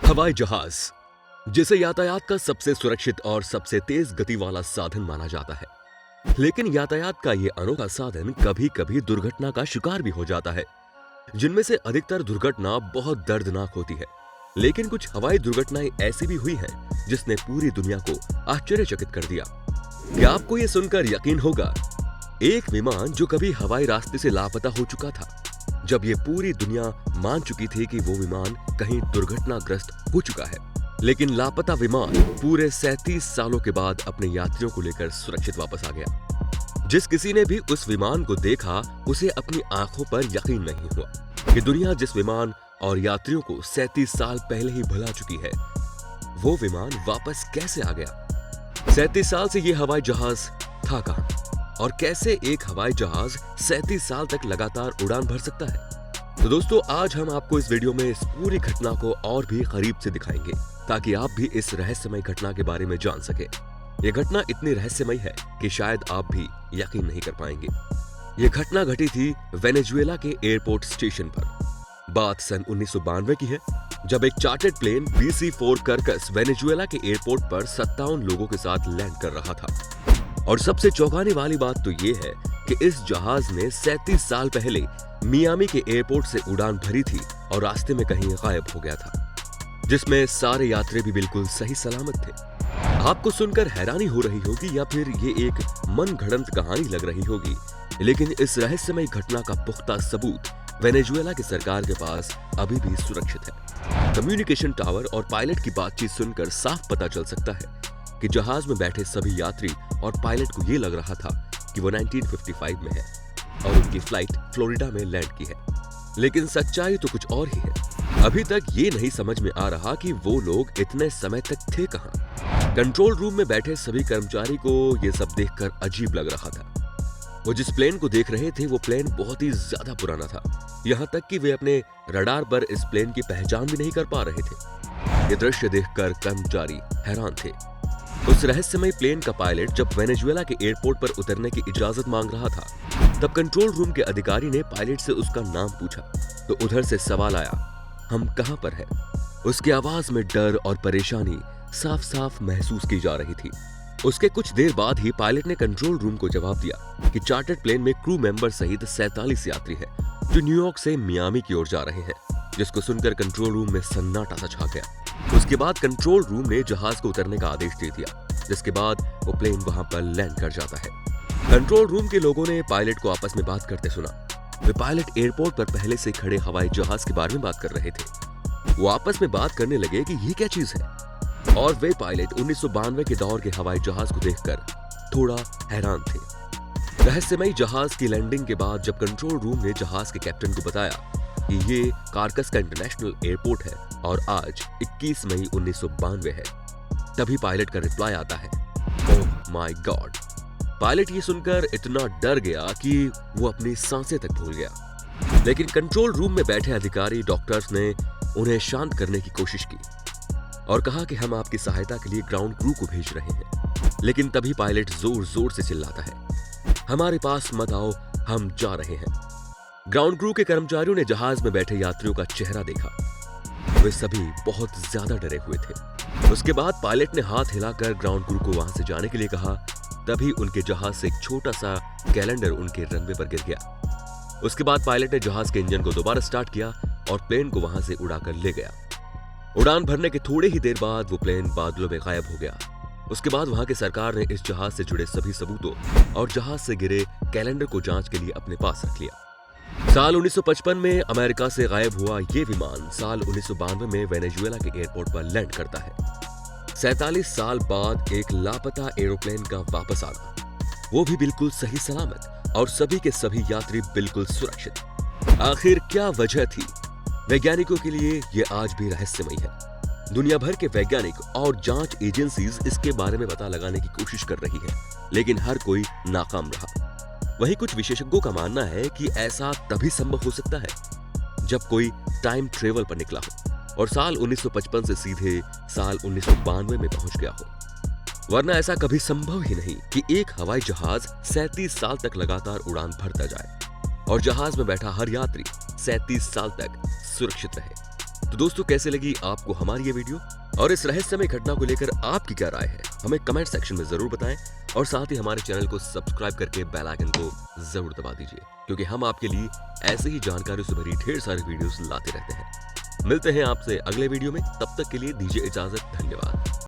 हवाई जहाज, जिसे यातायात का सबसे सुरक्षित और सबसे तेज गति वाला साधन माना जाता है, लेकिन यातायात का ये अनोखा साधन कभी कभी दुर्घटना का शिकार भी हो जाता है, जिनमें से अधिकतर दुर्घटना बहुत दर्दनाक होती है। लेकिन कुछ हवाई दुर्घटनाएं ऐसी भी हुई हैं जिसने पूरी दुनिया को आश्चर्यचकित कर दिया। क्या आपको ये सुनकर यकीन होगा? एक विमान जो कभी हवाई रास्ते से लापता हो चुका था, जब ये पूरी दुनिया मान चुकी थी कि वो विमान कहीं दुर्घटनाग्रस्त हो चुका है, लेकिन लापता विमान पूरे 37 सालों के बाद अपने यात्रियों को लेकर सुरक्षित वापस आ गया। जिस किसी ने भी उस विमान को देखा, उसे अपनी आंखों पर यकीन नहीं हुआ कि दुनिया जिस विमान और यात्रियों को 37 साल पहले ही भुला चुकी है, वो विमान वापस कैसे आ गया। 37 साल से ये हवाई जहाज था कहां, और कैसे एक हवाई जहाज 37 साल तक लगातार उड़ान भर सकता है? तो दोस्तों, आज हम आपको इस वीडियो में इस पूरी घटना को और भी करीब से दिखाएंगे, ताकि आप भी इस रहस्यमय घटना के बारे में जान सके। ये घटना इतनी रहस्यमय है कि शायद आप भी यकीन नहीं कर पाएंगे। ये घटना घटी थी वेनेजुएला के एयरपोर्ट स्टेशन पर। बात सन 1992 की है, जब एक chartered plane BC-4 Caracas Venezuela के एयरपोर्ट पर 57 लोगों के साथ लैंड कर रहा था। और सबसे चौंकाने वाली बात तो ये है कि इस जहाज ने 37 साल पहले मियामी के एयरपोर्ट से उड़ान भरी थी और रास्ते में कहीं गायब हो गया था, जिसमें सारे यात्री भी बिल्कुल सही सलामत थे। आपको सुनकर हैरानी हो रही होगी या फिर ये एक मनगढ़ंत कहानी लग रही होगी, लेकिन इस रहस्यमय घटना का पुख्ता सबूत वेनेजुएला की सरकार के पास अभी भी सुरक्षित है। कम्युनिकेशन टावर और पायलट की बातचीत सुनकर साफ पता चल सकता है कि जहाज में बैठे सभी यात्री और पायलट को ये लग रहा था कि वो 1955 में है और उनकी फ्लाइट फ्लोरिडा में लैंड की है। लेकिन सच्चाई तो कुछ और ही है। अभी तक ये नहीं समझ में आ रहा कि वो लोग इतने समय तक थे कहां। कंट्रोल रूम में बैठे सभी कर्मचारी को ये सब देखकर अजीब लग रहा था। वो जिस प्लेन को देख रहे थे, वो प्लेन बहुत ही ज्यादा पुराना था, यहाँ तक कि वे अपने रडार पर इस प्लेन की पहचान भी नहीं कर पा रहे थे। ये दृश्य देखकर कर्मचारी हैरान थे। उस रहस्यमय प्लेन का पायलट जब वेनेजुएला के एयरपोर्ट पर उतरने की इजाजत मांग रहा था, तब कंट्रोल रूम के अधिकारी ने पायलट से उसका नाम पूछा, तो उधर से सवाल आया, हम कहां पर हैं? उसकी आवाज में डर और परेशानी साफ साफ महसूस की जा रही थी। उसके कुछ देर बाद ही पायलट ने कंट्रोल रूम को जवाब दिया कि चार्टर्ड प्लेन में क्रू मेंबर सहित 47 यात्री हैं, जो न्यूयॉर्क से मियामी की ओर जा रहे हैं। जिसको सुनकर कंट्रोल रूम में सन्नाटा सा छा गया। उसके बाद कंट्रोल रूम ने जहाज को उतरने का आदेश दे दिया, जिसके बाद वो प्लेन वहां पर लैंड कर जाता है। कंट्रोल रूम के लोगों ने पायलट को आपस में बात करते सुना। वे पायलट एयरपोर्ट पर पहले से खड़े हवाई जहाज के बारे में बात कर रहे थे। वो आपस में बात करने लगे कि ये क्या चीज है, और वे पायलट 1992 के दौर के हवाई जहाज को देखकर थोड़ा हैरान थे। रहस्यमय जहाज की लैंडिंग के बाद जब कंट्रोल रूम ने जहाज के कैप्टन को बताया कि ये कार्कस का इंटरनेशनल एयरपोर्ट है और आज 21 मई 1992 है, तभी पायलट का रिप्लाई आता है, ओह माय गॉड। पायलट ये सुनकर इतना डर गया कि वो अपनी सांसें तक भूल गया। लेकिन कंट्रोल रूम में बैठे अधिकारी डॉक्टर्स ने उन्हें शांत करने की कोशिश की और कहा कि हम आपकी सहायता के लिए ग्राउंड क्रू को भेज रहे हैं। लेकिन तभी पायलट जोर जोर से चिल्लाता है, हमारे पास मत आओ, हम जा रहे हैं। ग्राउंड क्रू के कर्मचारियों ने जहाज में बैठे यात्रियों का चेहरा देखा। वे सभी बहुत ज्यादा डरे हुए थे। उसके बाद पायलट ने हाथ हिलाकर ग्राउंड क्रू को वहां से जाने के लिए कहा। तभी उनके जहाज से एक छोटा सा कैलेंडर उनके रनवे पर गिर गया। उसके बाद पायलट ने जहाज के इंजन को दोबारा स्टार्ट किया और प्लेन को वहां से उड़ाकर ले गया। उड़ान भरने के थोड़े ही देर बाद वो प्लेन बादलों में गायब हो गया। उसके बाद वहां की सरकार ने इस जहाज से जुड़े सभी सबूतों और जहाज से गिरे कैलेंडर को जांच के लिए अपने पास रख लिया। साल 1955 में अमेरिका से गायब हुआ ये विमान साल 1992 में वेनेजुएला के एयरपोर्ट पर लैंड करता है। 47 साल बाद एक लापता एरोप्लेन का वापस आना, वो भी बिल्कुल सही सलामत, और सभी के सभी यात्री बिल्कुल सुरक्षित। आखिर क्या वजह थी? वैज्ञानिकों के लिए ये आज भी रहस्यमय है। दुनिया भर के वैज्ञानिक और जांच एजेंसीज इसके बारे में पता लगाने की कोशिश कर रही है, लेकिन हर कोई नाकाम रहा। वहीं कुछ विशेषज्ञों का मानना है कि ऐसा तभी संभव हो सकता है जब कोई टाइम ट्रेवल पर निकला हो और साल 1955 से सीधे साल 1992 में पहुंच गया हो। वरना ऐसा कभी संभव ही नहीं कि एक हवाई जहाज 37 साल तक लगातार उड़ान भरता जाए और जहाज में बैठा हर यात्री 37 साल तक सुरक्षित रहे। तो दोस्तों, कैसे लगी आपको हमारी ये वीडियो और इस रहस्यमय घटना को लेकर आपकी क्या राय है, हमें कमेंट सेक्शन में जरूर बताएं और साथ ही हमारे चैनल को सब्सक्राइब करके बेल आइकन को जरूर दबा दीजिए, क्योंकि हम आपके लिए ऐसे ही जानकारी से भरी ढेर सारी वीडियोस लाते रहते हैं। मिलते हैं आपसे अगले वीडियो में, तब तक के लिए दीजिए इजाजत। धन्यवाद।